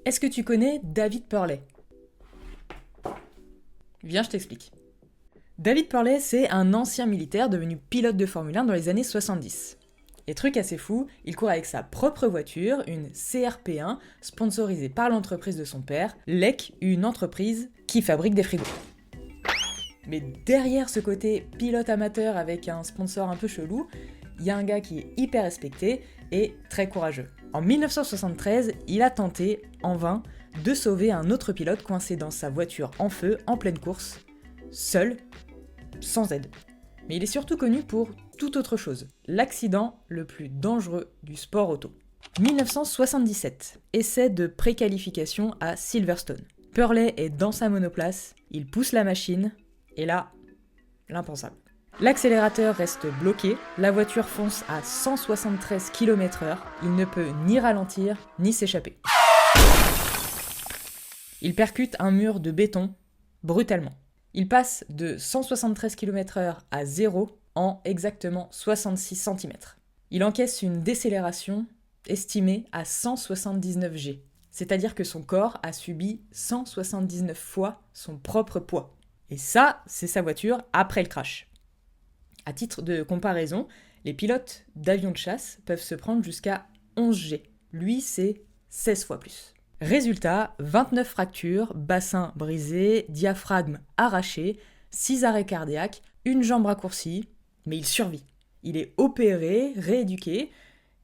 Est-ce que tu connais David Purley? Viens, je t'explique. David Purley, c'est un ancien militaire devenu pilote de Formule 1 dans les années 70. Et truc assez fou, il court avec sa propre voiture, une CRP1, sponsorisée par l'entreprise de son père, LEC, une entreprise qui fabrique des frigos. Mais derrière ce côté pilote amateur avec un sponsor un peu chelou, il y a un gars qui est hyper respecté et très courageux. En 1973, il a tenté, en vain, de sauver un autre pilote coincé dans sa voiture en feu, en pleine course, seul, sans aide. Mais il est surtout connu pour toute autre chose, l'accident le plus dangereux du sport auto. 1977, essai de préqualification à Silverstone. Purley est dans sa monoplace, il pousse la machine, et là, l'impensable. L'accélérateur reste bloqué, la voiture fonce à 173 km/h, il ne peut ni ralentir, ni s'échapper. Il percute un mur de béton, brutalement. Il passe de 173 km/h à 0 en exactement 66 cm. Il encaisse une décélération estimée à 179 G, c'est-à-dire que son corps a subi 179 fois son propre poids. Et ça, c'est sa voiture après le crash. À titre de comparaison, les pilotes d'avions de chasse peuvent se prendre jusqu'à 11 G. Lui, c'est 16 fois plus. Résultat, 29 fractures, bassin brisé, diaphragme arraché, 6 arrêts cardiaques, une jambe raccourcie, mais il survit. Il est opéré, rééduqué,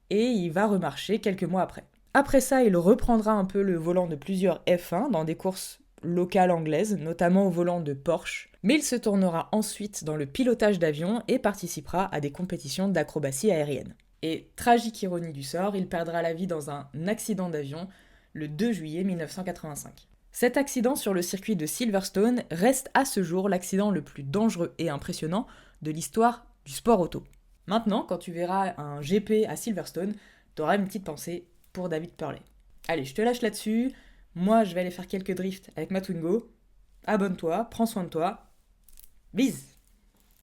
et il va remarcher quelques mois après. Après ça, il reprendra un peu le volant de plusieurs F1 dans des courses locales anglaises, notamment au volant de Porsche, mais il se tournera ensuite dans le pilotage d'avions et participera à des compétitions d'acrobatie aérienne. Et tragique ironie du sort, il perdra la vie dans un accident d'avion le 2 juillet 1985. Cet accident sur le circuit de Silverstone reste à ce jour l'accident le plus dangereux et impressionnant de l'histoire du sport auto. Maintenant, quand tu verras un GP à Silverstone, t'auras une petite pensée pour David Purley. Allez, je te lâche là-dessus. Moi, je vais aller faire quelques drifts avec ma Twingo. Abonne-toi, prends soin de toi. Bise!